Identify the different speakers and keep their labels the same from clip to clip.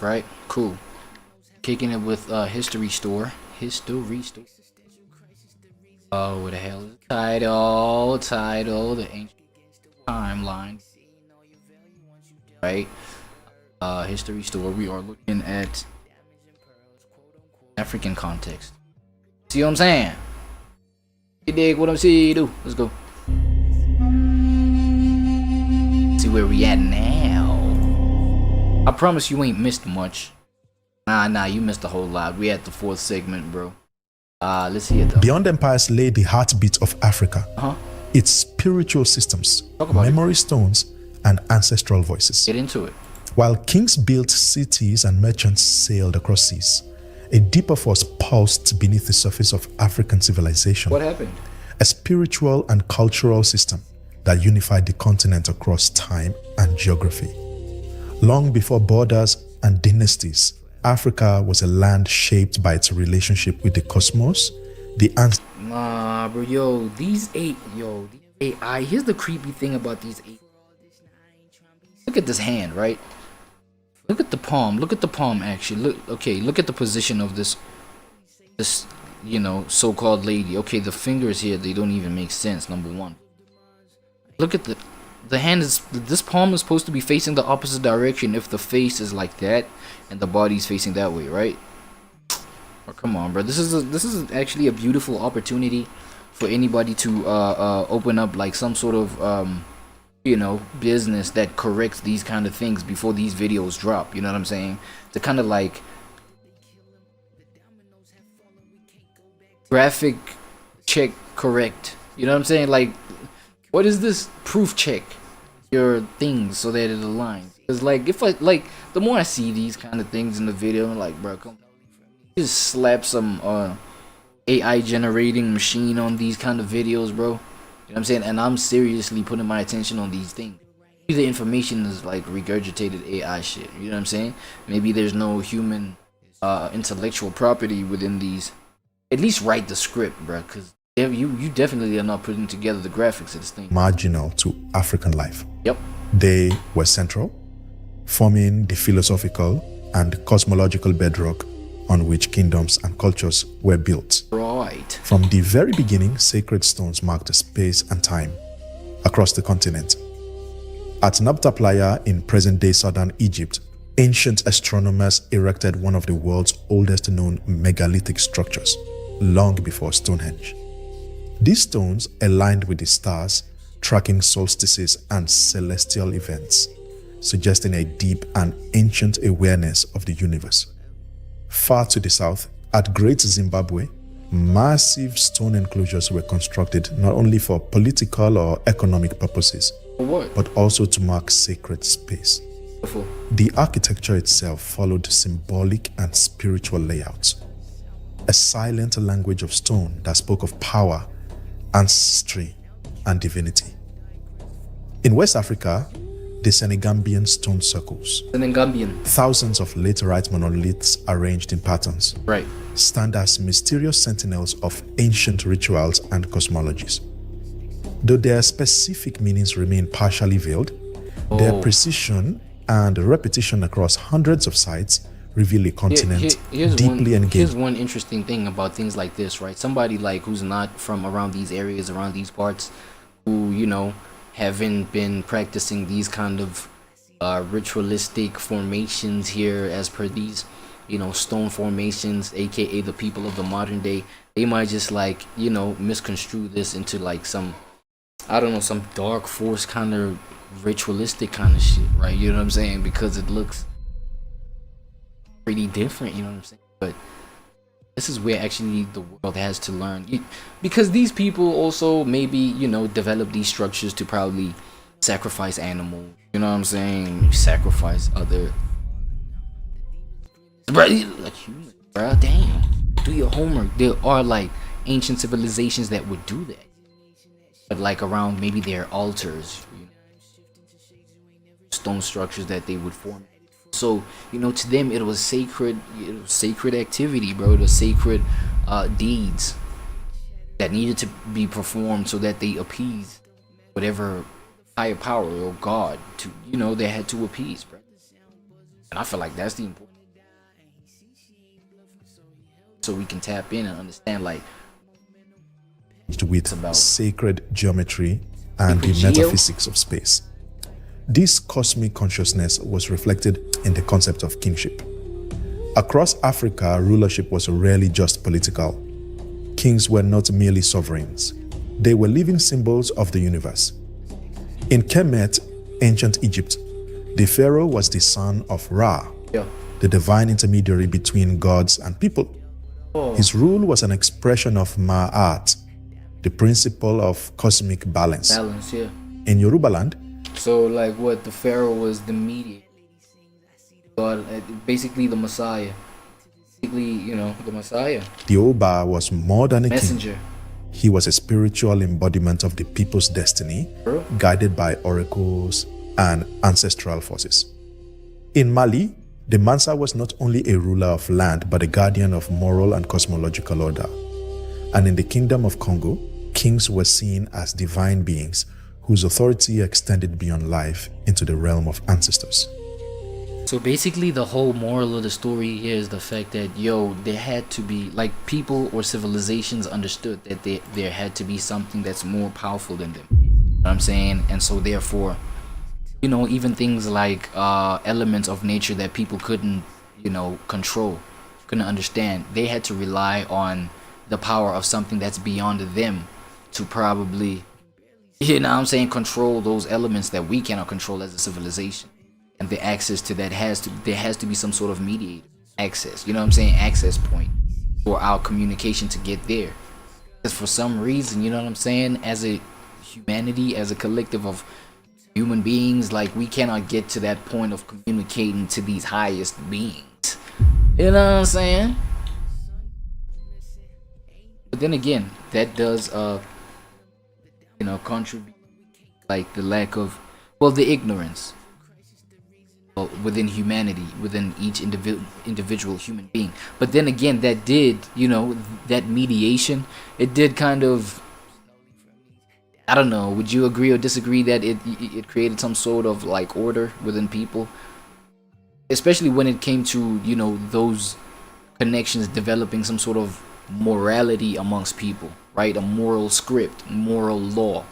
Speaker 1: right? Cool. Kicking it with History Store. History Store. Oh, what the hell is it? Title, the ancient timeline. Right? History Store. We are looking at African context. See what I'm saying? You dig what I'm saying? Do. Let's go. See where we at now. I promise you ain't missed much. Nah, you missed a whole lot. We at the 4th segment, bro. Let's see it though.
Speaker 2: Beyond empires lay the heartbeat of Africa. Its spiritual systems, memory stones, and ancestral voices.
Speaker 1: Get into it.
Speaker 2: While kings built cities and merchants sailed across seas, a deeper force pulsed beneath the surface of African civilization.
Speaker 1: What happened?
Speaker 2: A spiritual and cultural system that unified the continent across time and geography. Long before borders and dynasties, Africa was a land shaped by its relationship with the cosmos, the
Speaker 1: Nah, bro, these AI. Here's the creepy thing about these AI. Look at this hand, right? Look at the palm. Look at the palm. Actually, look at the position of this, so-called lady. Okay, the fingers here, they don't even make sense. Number one. Look at the hand is. This palm is supposed to be facing the opposite direction if the face is like that and the body's facing that way, right? Oh, come on, bro. This is actually a beautiful opportunity for anybody to open up like some sort of business that corrects these kind of things before these videos drop. You know what I'm saying? To kind of like graphic check correct. You know what I'm saying? Like, what is this? Proof check your things so that it aligns. Because like, if I like, the more I see these kind of things in the video, I'm like, bro, come just slap some AI generating machine on these kind of videos, bro. You know what I'm saying? And I'm seriously putting my attention on these things. Maybe the information is like regurgitated AI shit. You know what I'm saying? Maybe there's no human intellectual property within these. At least write the script, bro, because you definitely are not putting together the graphics of this thing.
Speaker 2: Marginal to African life.
Speaker 1: Yep.
Speaker 2: They were central, forming the philosophical and cosmological bedrock on which kingdoms and cultures were built.
Speaker 1: Right.
Speaker 2: From the very beginning, sacred stones marked space and time across the continent. At Nabta Playa in present-day southern Egypt, ancient astronomers erected one of the world's oldest known megalithic structures, long before Stonehenge. These stones aligned with the stars, tracking solstices and celestial events, suggesting a deep and ancient awareness of the universe. Far to the south, at Great Zimbabwe, massive stone enclosures were constructed not only for political or economic purposes, but also to mark sacred space. The architecture itself followed symbolic and spiritual layouts, a silent language of stone that spoke of power, ancestry, and divinity. In West Africa, the Senegambian stone circles, thousands of laterite monoliths arranged in patterns, stand as mysterious sentinels of ancient rituals and cosmologies. Though their specific meanings remain partially veiled, their precision and repetition across hundreds of sites reveal a continent deeply engaged.
Speaker 1: Here's one interesting thing about things like this, right? Somebody like who's not from around these areas, around these parts, who, haven't been practicing these kind of ritualistic formations here as per these, stone formations, aka the people of the modern day, they might just like, misconstrue this into like some, I don't know, some dark force kind of ritualistic kind of shit, right? You know what I'm saying? Because it looks pretty different, you know what I'm saying? But this is where actually the world has to learn, because these people also maybe develop these structures to probably sacrifice animals, you know what I'm saying, sacrifice other bro, damn, do your homework. There are like ancient civilizations that would do that, but like around maybe their altars, stone structures that they would form. So, to them it was sacred, sacred activity, bro. It was sacred deeds that needed to be performed so that they appease whatever higher power or God to, they had to appease, bro. And I feel like that's the important, so we can tap in and understand like
Speaker 2: with
Speaker 1: about
Speaker 2: sacred geometry and the
Speaker 1: Geo?
Speaker 2: metaphysics of space. This cosmic consciousness was reflected in the concept of kingship. Across Africa, rulership was rarely just political. Kings were not merely sovereigns. They were living symbols of the universe. In Kemet, ancient Egypt, the pharaoh was the son of Ra,
Speaker 1: yeah.
Speaker 2: the divine intermediary between gods and people. His rule was an expression of Ma'at, the principle of cosmic balance.
Speaker 1: Balance, yeah.
Speaker 2: In Yoruba land,
Speaker 1: So like what the pharaoh was the mediator, God, basically the Messiah, basically, you know, the Messiah,
Speaker 2: the Oba was more than a king.
Speaker 1: messenger.
Speaker 2: He was a spiritual embodiment of the people's destiny,
Speaker 1: Bro.
Speaker 2: guided by oracles and ancestral forces. In Mali, the Mansa was not only a ruler of land, but a guardian of moral and cosmological order. And in the Kingdom of Congo, kings were seen as divine beings whose authority extended beyond life into the realm of ancestors.
Speaker 1: So basically the whole moral of the story here is the fact that, yo, there had to be, like, people or civilizations understood that there had to be something that's more powerful than them. You know what I'm saying? And so therefore, you know, even things like elements of nature that people couldn't, you know, control, couldn't understand, they had to rely on the power of something that's beyond them to probably, you know what I'm saying, control those elements that we cannot control as a civilization. And the access to that there has to be some sort of mediator access, you know what I'm saying, access point for our communication to get there. Because for some reason, you know what I'm saying, as a humanity, as a collective of human beings, like, we cannot get to that point of communicating to these highest beings. You know what I'm saying? But then again, that does you know, contribute, like, the lack of, well, the ignorance within humanity, within each individual human being. But then again, that did, you know, that mediation, it did kind of, I don't know, would you agree or disagree that it created some sort of, like, order within people, especially when it came to, you know, those connections developing some sort of morality amongst people, right? A moral script, moral law.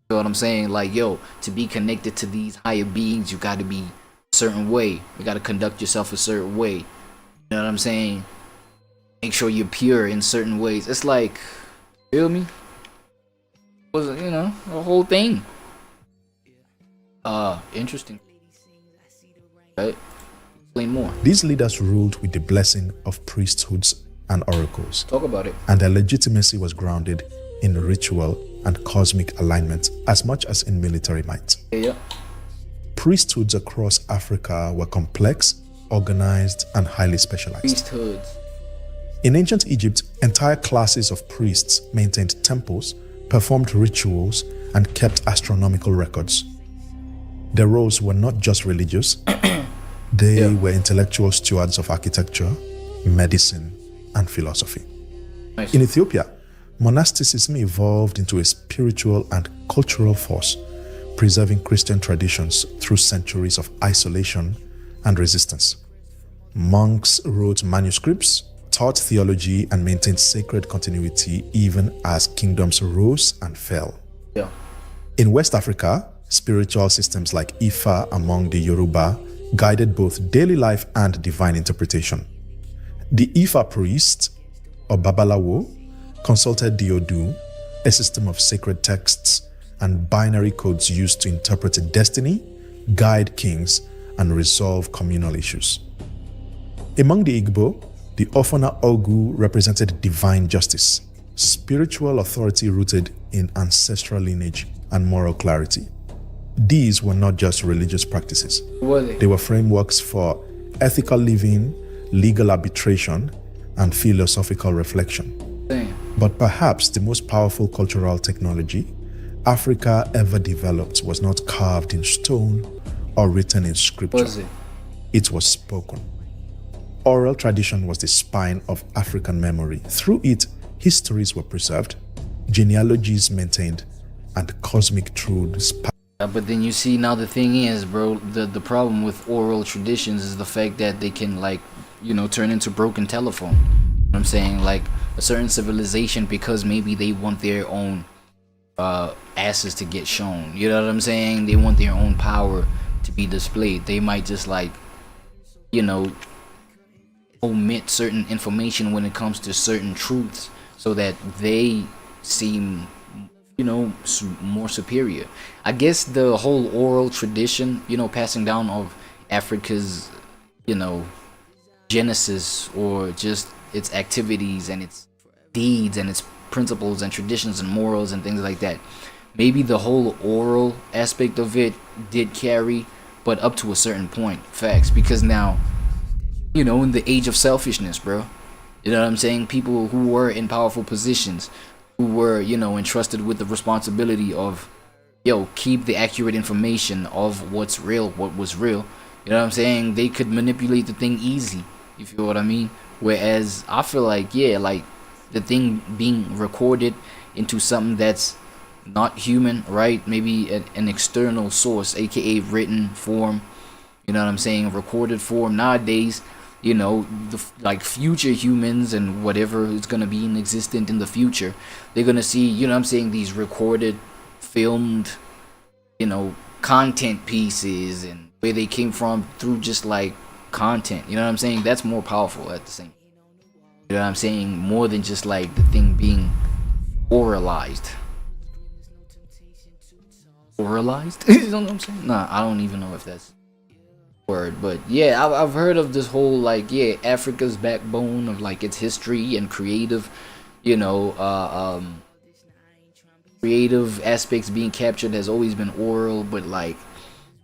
Speaker 1: You know what I'm saying? Like, yo, to be connected to these higher beings, you got to be a certain way. You got to conduct yourself a certain way. You know what I'm saying? Make sure you're pure in certain ways. It's like, feel me? Was, you know, the whole thing. Interesting. Right? Explain more.
Speaker 2: These leaders ruled with the blessing of priesthoods and oracles,
Speaker 1: Talk about it.
Speaker 2: and their legitimacy was grounded in ritual and cosmic alignment as much as in military might.
Speaker 1: Yeah.
Speaker 2: Priesthoods across Africa were complex, organized, and highly specialized.
Speaker 1: Priesthoods.
Speaker 2: In ancient Egypt, entire classes of priests maintained temples, performed rituals, and kept astronomical records. Their roles were not just religious, they were intellectual stewards of architecture, medicine, and philosophy.
Speaker 1: Nice.
Speaker 2: In Ethiopia, monasticism evolved into a spiritual and cultural force, preserving Christian traditions through centuries of isolation and resistance. Monks wrote manuscripts, taught theology, and maintained sacred continuity even as kingdoms rose and fell.
Speaker 1: Yeah.
Speaker 2: In West Africa, spiritual systems like Ifa among the Yoruba guided both daily life and divine interpretation. The Ifa priest, or Babalawo, consulted the Odu, a system of sacred texts and binary codes used to interpret destiny, guide kings, and resolve communal issues. Among the Igbo, the Ofana Ogu represented divine justice, spiritual authority rooted in ancestral lineage and moral clarity. These were not just religious practices.
Speaker 1: Were they?
Speaker 2: They were frameworks for ethical living, legal arbitration, and philosophical reflection.
Speaker 1: Damn.
Speaker 2: But perhaps the most powerful cultural technology Africa ever developed was not carved in stone or written in scripture.
Speaker 1: Was it?
Speaker 2: It was spoken. Oral tradition was the spine of African memory. Through it, histories were preserved, genealogies maintained, and cosmic truths
Speaker 1: But then you see, now the thing is, bro, the problem with oral traditions is the fact that they can, like, turn into broken telephone. You know what I'm saying? Like, a certain civilization, because maybe they want their own asses to get shown. You know what I'm saying? They want their own power to be displayed. They might just, like, omit certain information when it comes to certain truths so that they seem more superior. I guess the whole oral tradition, passing down of Africa's genesis, or just its activities and its deeds and its principles and traditions and morals and things like that, maybe the whole oral aspect of it did carry, but up to a certain point. Facts. Because now, in the age of selfishness, bro, you know what I'm saying, people who were in powerful positions, who were, entrusted with the responsibility of, keep the accurate information of what's real, what was real. You know what I'm saying? They could manipulate the thing easy. You feel what I mean? Whereas I feel like, like the thing being recorded into something that's not human, right? Maybe an external source, aka written form. You know what I'm saying? Recorded form nowadays. Like future humans and whatever is gonna be in existent in the future, they're gonna see, these recorded, filmed, content pieces, and where they came from through just like content. You know what I'm saying? That's more powerful at the same. You know what I'm saying? More than just like the thing being oralized. Oralized? You know what I'm saying? Nah, I don't even know if that's word, but yeah, I've heard of this whole, like, Africa's backbone of, like, its history and creative creative aspects being captured has always been oral. But, like,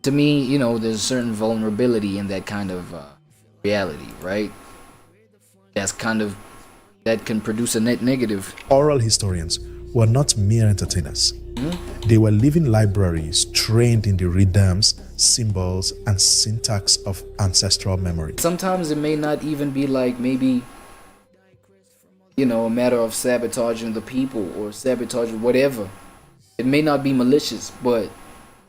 Speaker 1: to me, there's a certain vulnerability in that kind of reality, right? That can produce a net negative.
Speaker 2: Oral historians were not mere entertainers. They were living libraries trained in the rhythms, symbols, and syntax of ancestral memory.
Speaker 1: Sometimes it may not even be like, maybe, a matter of sabotaging the people or sabotaging whatever. It may not be malicious, but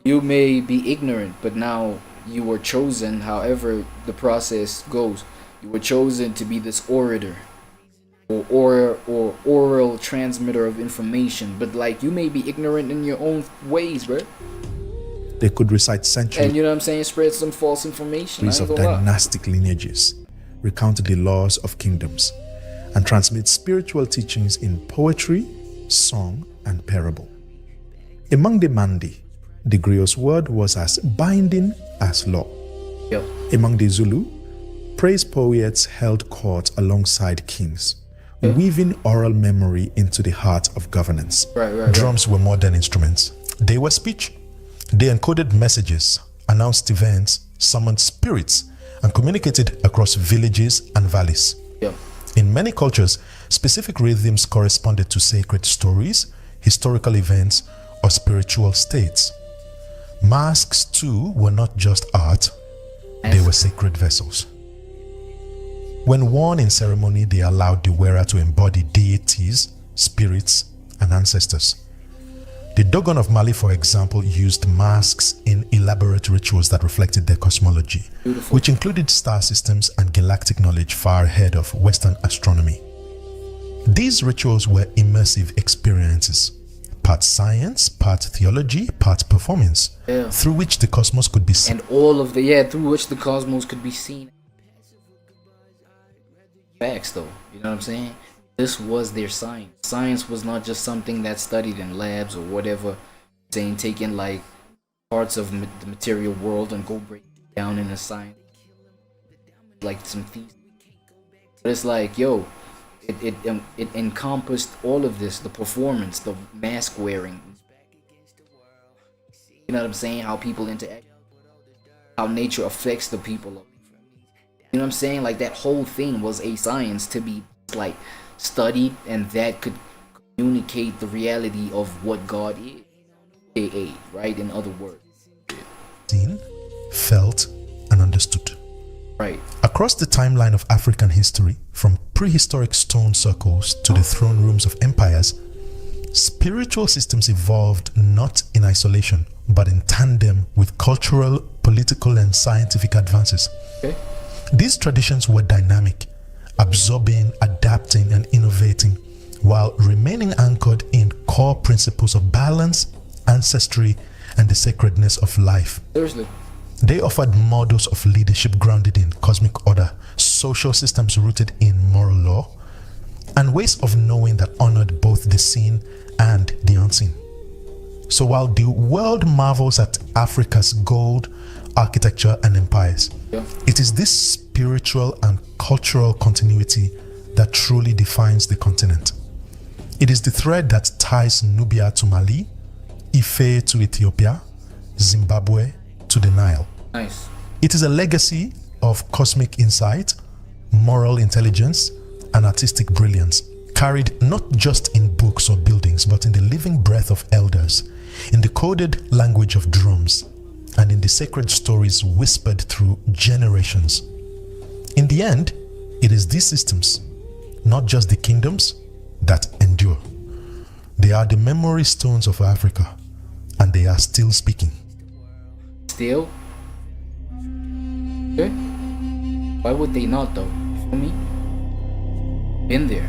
Speaker 1: you may be ignorant, but now you were chosen, however the process goes. You were chosen to be this orator. Or oral transmitter of information, but like, you may be ignorant in your own ways, bro.
Speaker 2: They could recite centuries,
Speaker 1: and you know what I'm saying, spread some false information
Speaker 2: of dynastic lineages, recount the laws of kingdoms, and transmit spiritual teachings in poetry, song, and parable. Among the Mandi, the griot's word was as binding as law. Among the Zulu, praise poets held court alongside kings, weaving oral memory into the heart of governance. Drums were modern instruments. They were speech. They encoded messages, announced events, summoned spirits, and communicated across villages and valleys. In many cultures, specific rhythms corresponded to sacred stories, historical events, or spiritual states. Masks, too, were not just art, they were sacred vessels. When worn in ceremony, they allowed the wearer to embody deities, spirits, and ancestors. The Dogon of Mali, for example, used masks in elaborate rituals that reflected their cosmology, which included star systems and galactic knowledge far ahead of Western astronomy. These rituals were immersive experiences, part science, part theology, part performance, through which the cosmos could be seen.
Speaker 1: And all of through which the cosmos could be seen. Facts, though, you know what I'm saying? This was their science. Science was not just something that's studied in labs or whatever, saying taking like parts of the material world and go break it down in a science, like some thesis. But it's like, it encompassed all of this: the performance, the mask wearing, you know what I'm saying, how people interact, how nature affects the people. You know what I'm saying? Like, that whole thing was a science to be like studied, and that could communicate the reality of what God is, aka, right? In other words,
Speaker 2: seen, felt, and understood.
Speaker 1: Right.
Speaker 2: Across the timeline of African history, from prehistoric stone circles to the throne rooms of empires, Spiritual systems evolved not in isolation, but in tandem with cultural, political, and scientific advances.
Speaker 1: Okay.
Speaker 2: These traditions were dynamic, absorbing, adapting, and innovating, while remaining anchored in core principles of balance, ancestry, and the sacredness of life.
Speaker 1: Seriously.
Speaker 2: They offered models of leadership grounded in cosmic order, social systems rooted in moral law, and ways of knowing that honored both the seen and the unseen. So while the world marvels at Africa's gold, architecture, and empires, it is this spiritual and cultural continuity that truly defines the continent. It is the thread that ties Nubia to Mali, Ife to Ethiopia, Zimbabwe to the Nile.
Speaker 1: Nice.
Speaker 2: It is a legacy of cosmic insight, moral intelligence, and artistic brilliance, carried not just in books or buildings, but in the living breath of elders, in the coded language of drums, and in the sacred stories whispered through generations. In the end, it is these systems, not just the kingdoms, that endure. They are the memory stones of Africa, and they are still speaking.
Speaker 1: Still? Okay. Why would they not though? You feel me? Been there.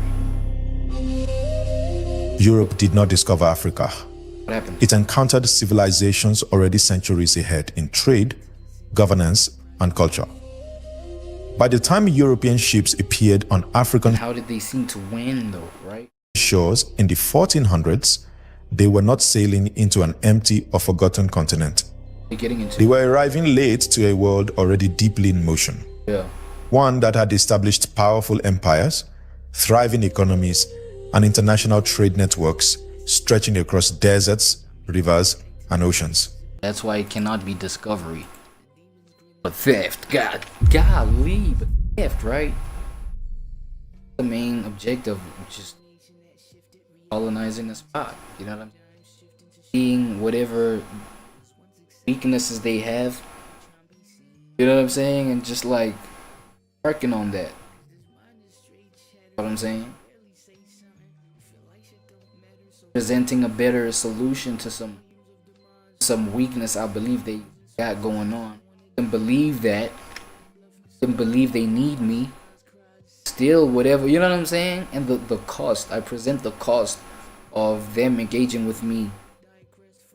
Speaker 2: Europe did not discover Africa.
Speaker 1: What happened?
Speaker 2: It encountered civilizations already centuries ahead in trade, governance, and culture. By the time European ships appeared on African
Speaker 1: How did they seem to win though, right?
Speaker 2: shores in the 1400s, they were not sailing into an empty or forgotten continent.
Speaker 1: They're getting into
Speaker 2: They were arriving late to a world already deeply in motion.
Speaker 1: yeah.
Speaker 2: One that had established powerful empires, thriving economies, and international trade networks stretching across deserts, rivers, and oceans.
Speaker 1: That's why it cannot be discovery. But theft. Golly, but theft, right? The main objective, which is colonizing the spot. You know what I'm saying? Seeing whatever weaknesses they have. You know what I'm saying? And just like working on that. You know what I'm saying? Presenting a better solution to some weakness I believe they got going on. Them believe that. Them believe they need me. Still whatever, you know what I'm saying? And the cost, I present the cost of them engaging with me,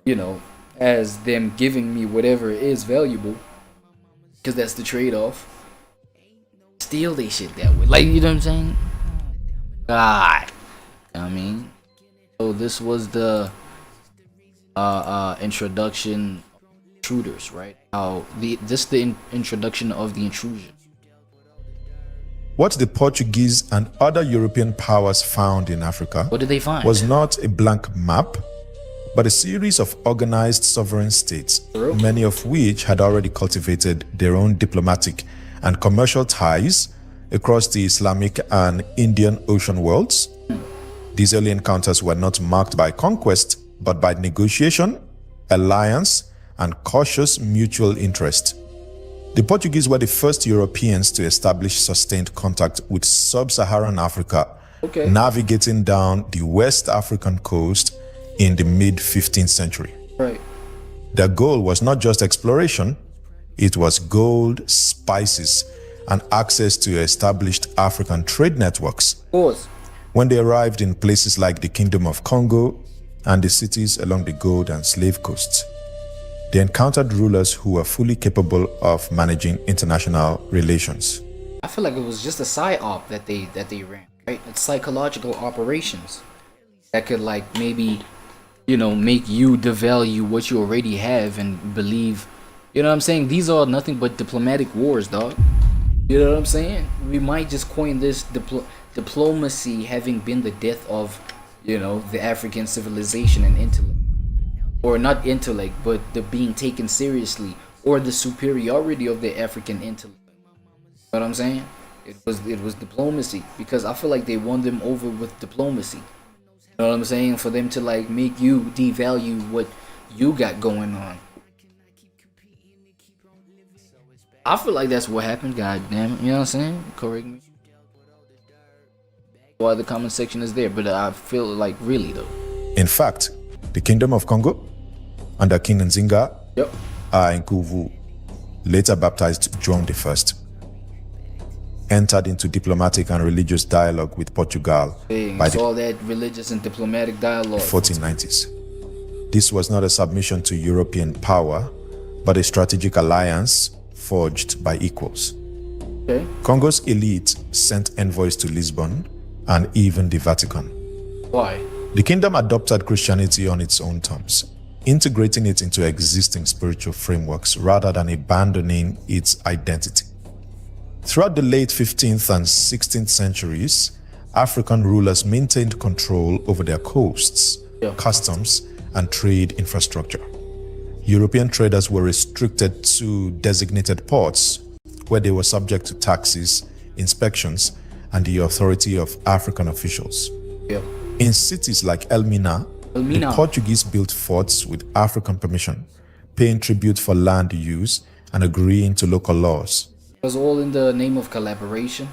Speaker 1: you know, as them giving me whatever is valuable, because that's the trade-off. Still they shit that way, like, you know what I'm saying? God, you know what I mean? So this was the introduction of intruders, right? How the introduction of the intrusion.
Speaker 2: What the Portuguese and other European powers found in Africa
Speaker 1: What did they find?
Speaker 2: was not a blank map, but a series of organized sovereign states, many of which had already cultivated their own diplomatic and commercial ties across the Islamic and Indian Ocean worlds. These early encounters were not marked by conquest, but by negotiation, alliance, and cautious mutual interest. The Portuguese were the first Europeans to establish sustained contact with sub-Saharan Africa, navigating down the West African coast in the mid-15th century.
Speaker 1: Right.
Speaker 2: Their goal was not just exploration, it was gold, spices, and access to established African trade networks.
Speaker 1: Of course.
Speaker 2: When they arrived in places like the Kingdom of Congo and the cities along the gold and slave coasts, they encountered rulers who were fully capable of managing international relations.
Speaker 1: I feel like it was just a psyop that they ran, right? It's psychological operations that could like maybe, you know, make you devalue what you already have and believe, you know what I'm saying? These are nothing but diplomatic wars, dog. You know what I'm saying? We might just coin this diplomacy having been the death of, you know, the African civilization and intellect. Or not intellect, but the being taken seriously, or the superiority of the African intellect. You know what I'm saying? It was diplomacy, because I feel like they won them over with diplomacy. You know what I'm saying? For them to like make you devalue what you got going on. I feel like that's what happened. God damn it, you know what I'm saying? Correct me. Why the comment section is there, but I feel like really though.
Speaker 2: In fact, the Kingdom of Congo under King Nzinga Nkuvu, later baptized John I, entered into diplomatic and religious dialogue with Portugal by
Speaker 1: all that religious and diplomatic dialogue.
Speaker 2: 1490s. This was not a submission to European power, but a strategic alliance forged by equals.
Speaker 1: Okay.
Speaker 2: Congo's elite sent envoys to Lisbon and even the Vatican.
Speaker 1: Why?
Speaker 2: The kingdom adopted Christianity on its own terms, integrating it into existing spiritual frameworks rather than abandoning its identity. Throughout the late 15th and 16th centuries, African rulers maintained control over their coasts, customs, and trade infrastructure. European traders were restricted to designated ports where they were subject to taxes, inspections, and the authority of African officials. In cities like Elmina, the Portuguese built forts with African permission, paying tribute for land use and agreeing to local laws.
Speaker 1: It was all in the name of collaboration.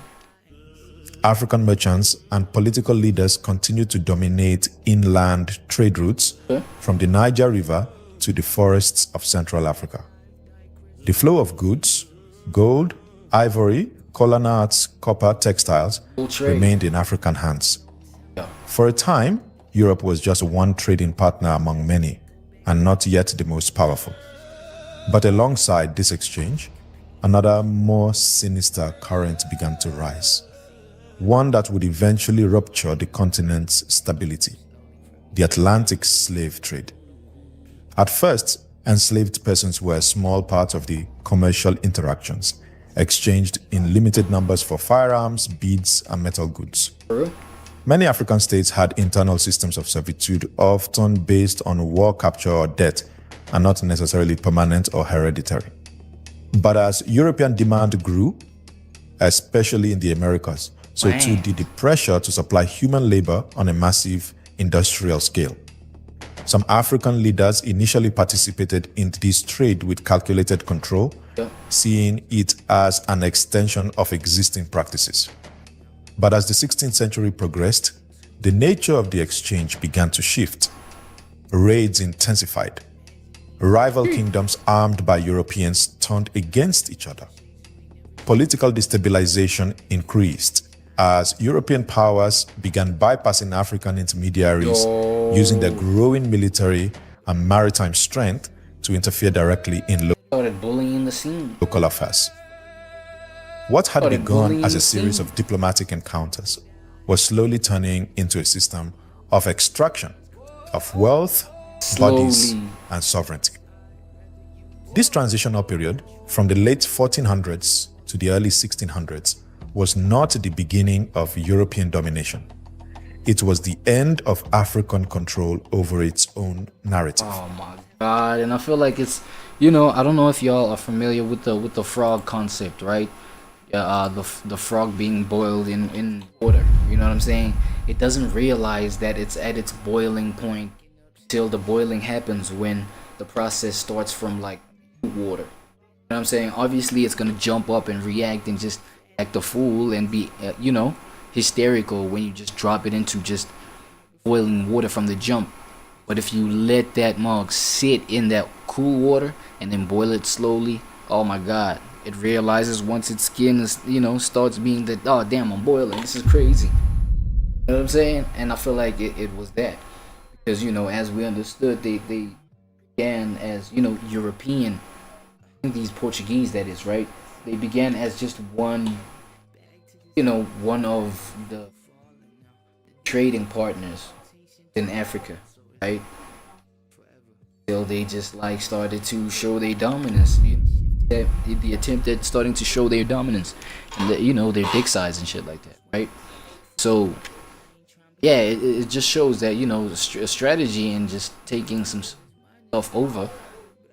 Speaker 2: African merchants and political leaders continued to dominate inland trade routes from the Niger River to the forests of Central Africa. The flow of goods, gold, ivory, collar nuts, copper, textiles remained in African hands. For a time, Europe was just one trading partner among many, and not yet the most powerful. But alongside this exchange, another more sinister current began to rise, one that would eventually rupture the continent's stability: the Atlantic slave trade. At first, enslaved persons were a small part of the commercial interactions, exchanged in limited numbers for firearms, beads, and metal goods. Many African states had internal systems of servitude, often based on war capture or death, and not necessarily permanent or hereditary. But as European demand grew, especially in the Americas, so too did the pressure to supply human labor on a massive industrial scale. Some African leaders initially participated in this trade with calculated control, seeing it as an extension of existing practices. But as the 16th century progressed, the nature of the exchange began to shift. Raids intensified. Rival kingdoms armed by Europeans turned against each other. Political destabilization increased as European powers began bypassing African intermediaries, using their growing military and maritime strength to interfere directly in local affairs. What had begun as a series of diplomatic encounters was slowly turning into a system of extraction of wealth, bodies, and sovereignty. This transitional period, from the late 1400s to the early 1600s, was not the beginning of European domination. It was the end of African control over its own narrative.
Speaker 1: Oh my God! And I feel like it's, I don't know if y'all are familiar with the frog concept, right? The frog being boiled in water. You know what I'm saying? It doesn't realize that it's at its boiling point till the boiling happens, when the process starts from like water. You know what I'm saying? Obviously, it's gonna jump up and react and just act a fool and be, hysterical when you just drop it into just boiling water from the jump. But if you let that mug sit in that cool water and then boil it slowly, oh my God, it realizes once its skin is, starts being that, oh damn, I'm boiling, this is crazy. You know what I'm saying? And I feel like it was that. Because, as we understood, they began as, European, I think these Portuguese, that is, right? They began as just one of the trading partners in Africa, right? Till they just like started to show their dominance. The attempt at starting to show their dominance and their dick size and shit like that, right? So yeah, it just shows that a strategy and just taking some stuff over.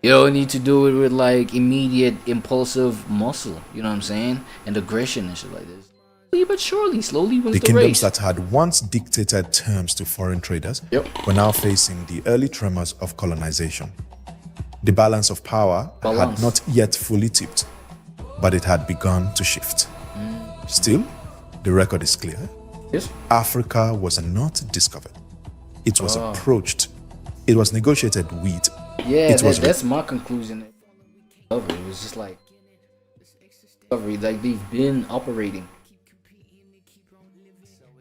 Speaker 1: You don't need to do it with like immediate impulsive muscle, you know what I'm saying, and aggression and shit like this. Slowly but surely, slowly wins
Speaker 2: the
Speaker 1: the
Speaker 2: kingdoms
Speaker 1: race.
Speaker 2: that had once dictated terms to foreign traders were now facing the early tremors of colonization. The balance of power had not yet fully tipped, but it had begun to shift. Still, the record is clear.
Speaker 1: Yes.
Speaker 2: Africa was not discovered. It was approached. It was negotiated with.
Speaker 1: Yeah,
Speaker 2: It was
Speaker 1: that's my conclusion. It was just like discovery, like they've been operating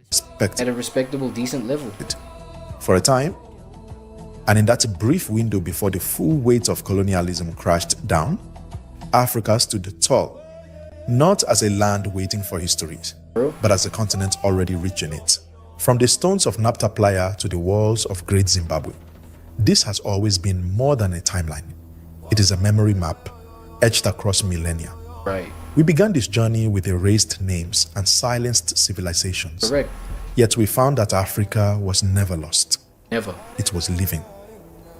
Speaker 2: respected
Speaker 1: at a respectable, decent level.
Speaker 2: for a time. And in that brief window before the full weight of colonialism crashed down, Africa stood tall, not as a land waiting for histories, but as a continent already rich in it. From the stones of Napta Playa to the walls of Great Zimbabwe, this has always been more than a timeline. It is a memory map etched across millennia.
Speaker 1: Right.
Speaker 2: We began this journey with erased names and silenced civilizations.
Speaker 1: Correct.
Speaker 2: Yet we found that Africa was never lost.
Speaker 1: Never.
Speaker 2: It was living.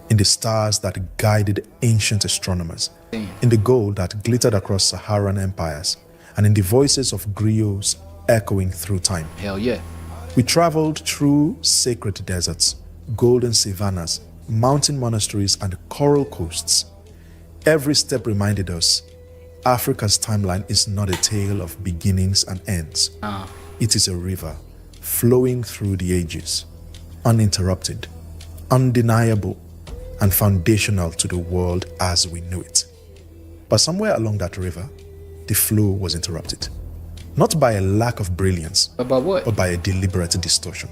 Speaker 2: In the stars that guided ancient astronomers,
Speaker 1: Damn.
Speaker 2: in the gold that glittered across Saharan empires, and in the voices of griots echoing through time.
Speaker 1: Hell yeah.
Speaker 2: We traveled through sacred deserts, golden savannas, mountain monasteries, and coral coasts. Every step reminded us Africa's timeline is not a tale of beginnings and ends. It is a river flowing through the ages, uninterrupted, undeniable, and foundational to the world as we know it. But somewhere along that river, the flow was interrupted. Not by a lack of brilliance,
Speaker 1: About what?
Speaker 2: but by a deliberate distortion.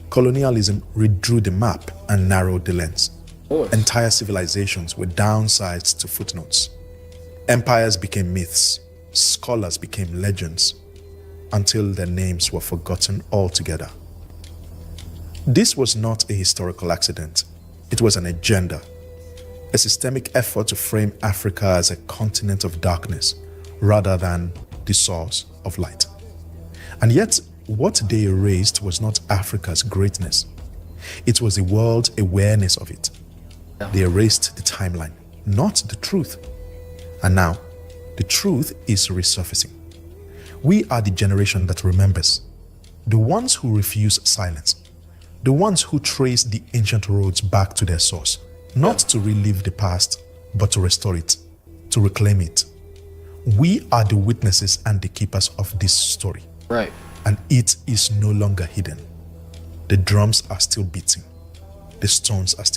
Speaker 2: Colonialism redrew the map and narrowed the lens.
Speaker 1: Of course.
Speaker 2: Entire civilizations were downsized to footnotes. Empires became myths, scholars became legends, until their names were forgotten altogether. This was not a historical accident. It was an agenda, a systemic effort to frame Africa as a continent of darkness rather than the source of light. And yet, what they erased was not Africa's greatness. It was the world's awareness of it. They erased the timeline, not the truth. And now, the truth is resurfacing. We are the generation that remembers, the ones who refuse silence, the ones who trace the ancient roads back to their source, not to relive the past, but to restore it, to reclaim it. We are the witnesses and the keepers of this story.
Speaker 1: Right.
Speaker 2: And it is no longer hidden. The drums are still beating. The stones are still